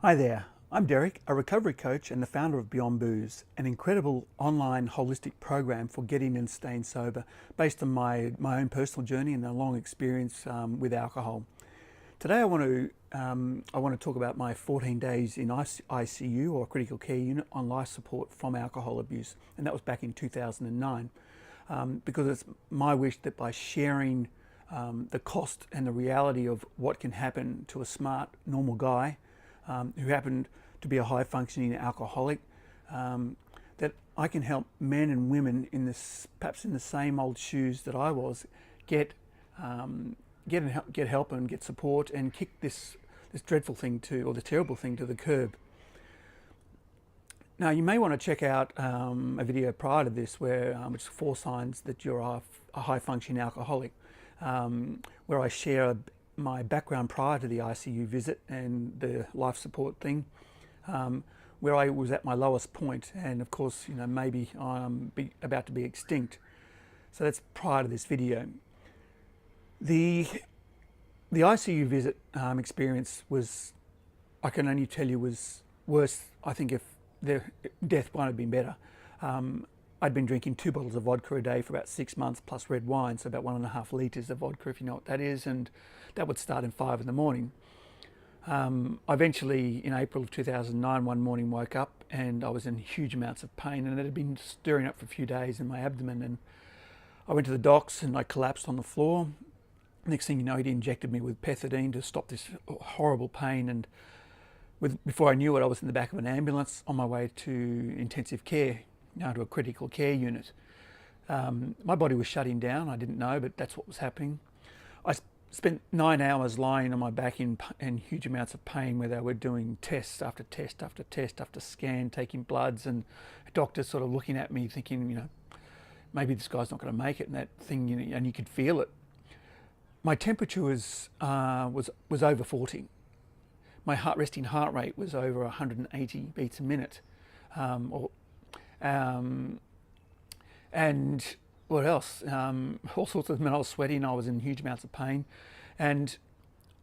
Hi there, I'm Deryck, a recovery coach and the founder of Beyond Booze, an incredible online holistic program for getting and staying sober based on my own personal journey and a long experience with alcohol. Today I want to talk about my 14 days in ICU or critical care unit on life support from alcohol abuse, and that was back in 2009, because it's my wish that by sharing the cost and the reality of what can happen to a smart, normal guy who happened to be a high-functioning alcoholic, that I can help men and women in this, perhaps in the same old shoes that I was, get help and get support and kick this dreadful thing to, or the terrible thing to the curb. Now you may want to check out a video prior to this, which is 4 signs that you're a high-functioning alcoholic, where I share my background prior to the ICU visit and the life support thing, where I was at my lowest point, and of course, maybe I'm about to be extinct. So that's prior to this video. The ICU visit experience was, I can only tell you, was worse. I think if the death might have been better. I'd been drinking 2 bottles of vodka a day for about 6 months, plus red wine, so about 1.5 litres of vodka, if you know what that is, and that would start at 5 in the morning. I eventually, in April of 2009, one morning woke up and I was in huge amounts of pain, and it had been stirring up for a few days in my abdomen, and I went to the docs and I collapsed on the floor. Next thing you know, he injected me with pethidine to stop this horrible pain, and before I knew it, I was in the back of an ambulance on my way to intensive care, to a critical care unit. My body was shutting down. I didn't know, but that's what was happening. I spent 9 hours lying on my back in huge amounts of pain, where they were doing test after test after test after scan, taking bloods, and doctors sort of looking at me thinking, maybe this guy's not going to make it, and that thing, and you could feel it. My temperature was over 40. My resting heart rate was over 180 beats a minute. And what else? All sorts of, I was sweating, I was in huge amounts of pain. And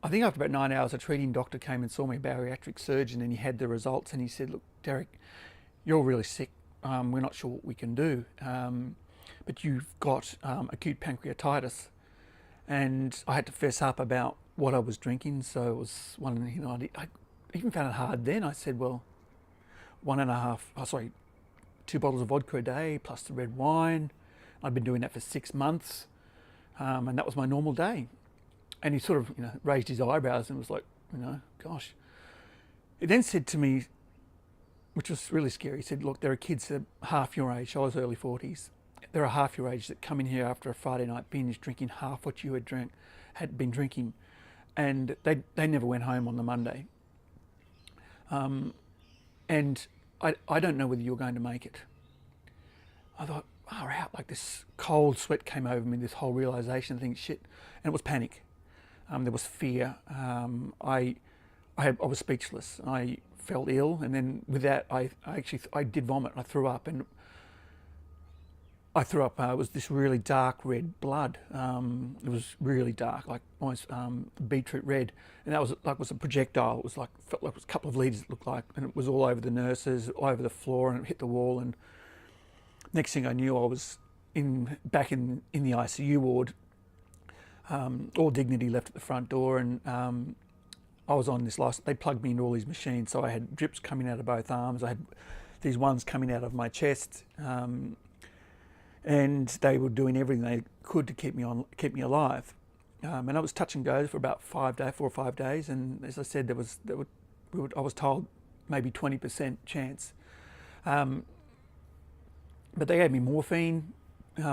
I think after about 9 hours, a treating doctor came and saw me, a bariatric surgeon, and he had the results, and he said, "Look, Deryck, you're really sick. We're not sure what we can do, but you've got acute pancreatitis." And I had to fess up about what I was drinking. So it was I even found it hard then. I said, well, 2 bottles of vodka a day plus the red wine. I'd been doing that for 6 months, and that was my normal day. And he sort of, raised his eyebrows and was like, gosh. He then said to me, which was really scary, he said, "Look, there are kids that are half your age." I was early 40s. There are half your age that come in here after a Friday night binge, drinking half what you had been drinking, and they never went home on the Monday. And I don't know whether you're going to make it. I thought, far out, like this cold sweat came over me, this whole realization thing, shit, and it was panic. There was fear. I was speechless. I felt ill, and then with that, I did vomit. I threw up, and it was this really dark red blood. It was really dark, like almost beetroot red, and that was a projectile. It was felt like it was a couple of litres, it looked like, and it was all over the nurses, all over the floor, and it hit the wall. And next thing I knew, I was back in the ICU ward. All dignity left at the front door, and I was on this license. They plugged me into all these machines, so I had drips coming out of both arms. I had these ones coming out of my chest. And they were doing everything they could to keep me alive. And I was touch and go for about 4 or 5 days. And as I said, I was told maybe 20% chance. But they gave me morphine,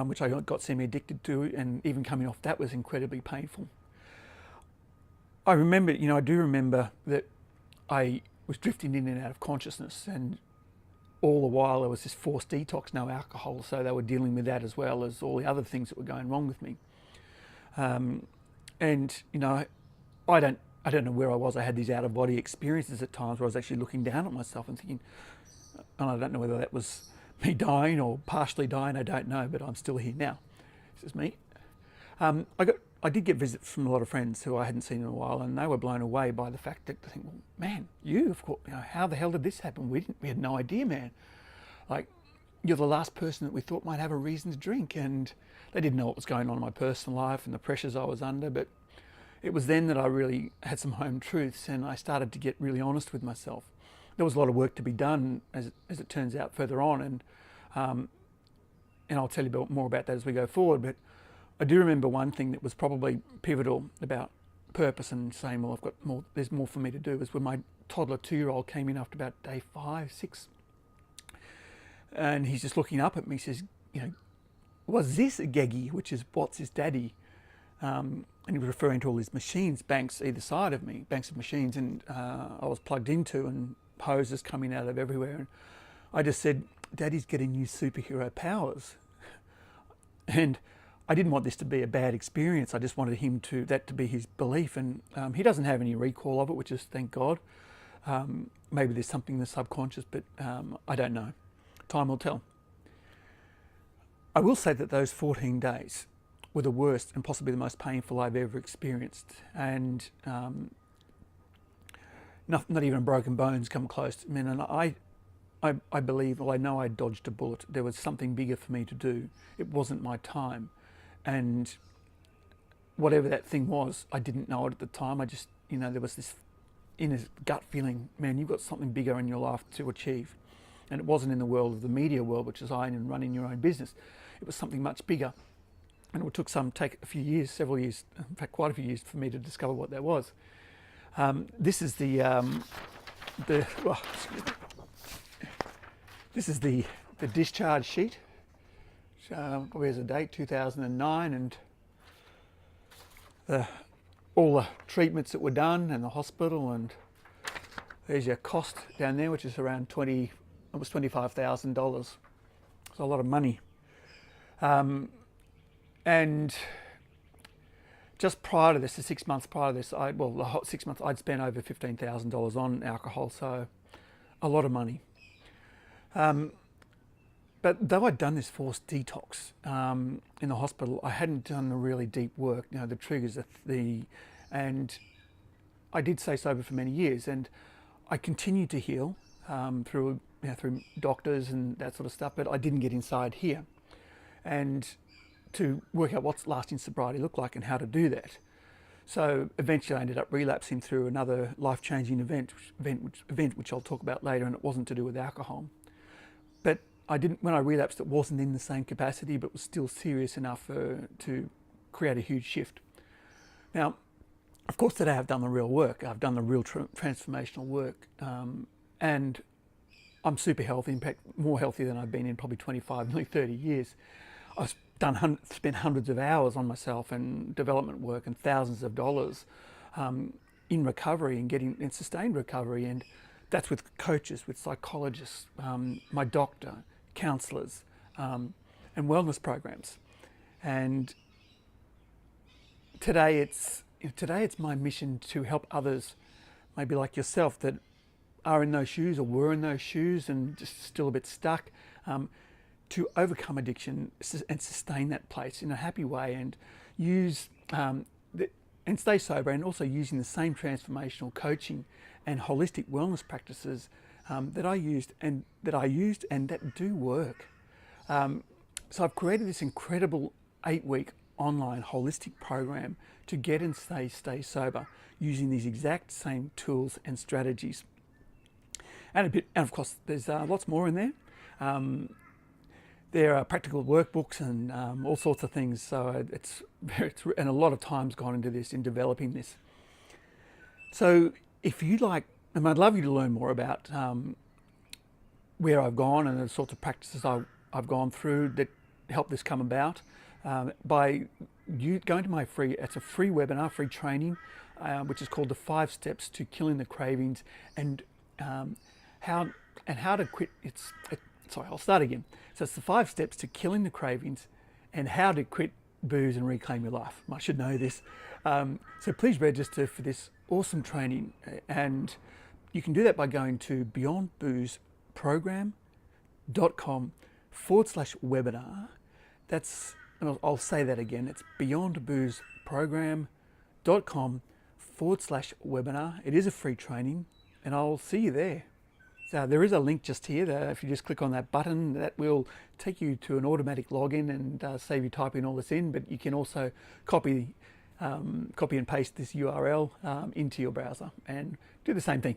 which I got semi-addicted to, and even coming off that was incredibly painful. I do remember that I was drifting in and out of consciousness, and all the while there was this forced detox, no alcohol, so they were dealing with that as well as all the other things that were going wrong with me. And I don't know where I was. I had these out of body experiences at times where I was actually looking down at myself and thinking, and I don't know whether that was me dying or partially dying, I don't know, but I'm still here now. This is me. I I did get visits from a lot of friends who I hadn't seen in a while, and they were blown away by the fact that they think, well, man, of course, how the hell did this happen? We had no idea, man. Like, you're the last person that we thought might have a reason to drink. And they didn't know what was going on in my personal life and the pressures I was under, but it was then that I really had some home truths, and I started to get really honest with myself. There was a lot of work to be done, as it turns out, further on, and I'll tell you more about that as we go forward. But I do remember one thing that was probably pivotal about purpose and saying, well, there's more for me to do, is when my toddler 2-year-old came in after about day 5, 6, and he's just looking up at me, says, was this a geggy, which is what's his daddy? And he was referring to all these machines, banks either side of me, banks of machines, and I was plugged into, and hoses coming out of everywhere. And I just said, Daddy's getting new superhero powers. And I didn't want this to be a bad experience. I just wanted that to be his belief. And he doesn't have any recall of it, which is, thank God. Maybe there's something in the subconscious, but I don't know. Time will tell. I will say that those 14 days were the worst and possibly the most painful I've ever experienced. And not even broken bones come close. I mean, and I believe, well, I know I dodged a bullet. There was something bigger for me to do. It wasn't my time. And whatever that thing was, I didn't know it at the time. I just, there was this inner gut feeling, man, you've got something bigger in your life to achieve. And it wasn't in the world of the media world, which is and running your own business. It was something much bigger. And it took a few years, several years, in fact, quite a few years for me to discover what that was. This is this is the discharge sheet. Where's the date? 2009, and all the treatments that were done and the hospital, and there's your cost down there, which is around almost $25,000. It's a lot of money. And just prior to this, the 6 months prior to this, the hot 6 months, I'd spent over $15,000 on alcohol, so a lot of money. But though I'd done this forced detox in the hospital, I hadn't done the really deep work, the triggers, and I did stay sober for many years, and I continued to heal through doctors and that sort of stuff, but I didn't get inside here. And to work out what's lasting sobriety looked like and how to do that. So eventually I ended up relapsing through another life-changing event which I'll talk about later, and it wasn't to do with alcohol. But when I relapsed, it wasn't in the same capacity, but was still serious enough to create a huge shift. Now, of course, today I've done the real work. I've done the real transformational work, and I'm super healthy, in fact, more healthy than I've been in probably 25, nearly 30 years. I've spent hundreds of hours on myself and development work and thousands of dollars in recovery and in sustained recovery. And that's with coaches, with psychologists, my doctor, counsellors, and wellness programs. And today it's my mission to help others, maybe like yourself, that are in those shoes or were in those shoes and just still a bit stuck, to overcome addiction and sustain that place in a happy way, and use and stay sober, and also using the same transformational coaching and holistic wellness practices that I used and that do work. So I've created this incredible 8-week online holistic program to get and stay sober using these exact same tools and strategies. And of course, there's lots more in there. There are practical workbooks and all sorts of things. So and a lot of time's gone into this, in developing this. So if you'd like, and I'd love you to learn more about where I've gone and the sorts of practices I've gone through that help this come about, by you going to my it's a free webinar, free training, which is called the 5 Steps to Killing the Cravings, and how to quit. Sorry, I'll start again. So it's the 5 steps to killing the cravings and how to quit booze and reclaim your life. I should know this. So please register for this awesome training, and you can do that by going to beyondboozeprogram.com/webinar. And I'll say that again. It's beyondboozeprogram.com sobrietyprogram.com/webinar. It is a free training, and I'll see you there. So there is a link just here. If you just click on that button, that will take you to an automatic login and save you typing all this in. But you can also copy and paste this URL into your browser and do the same thing.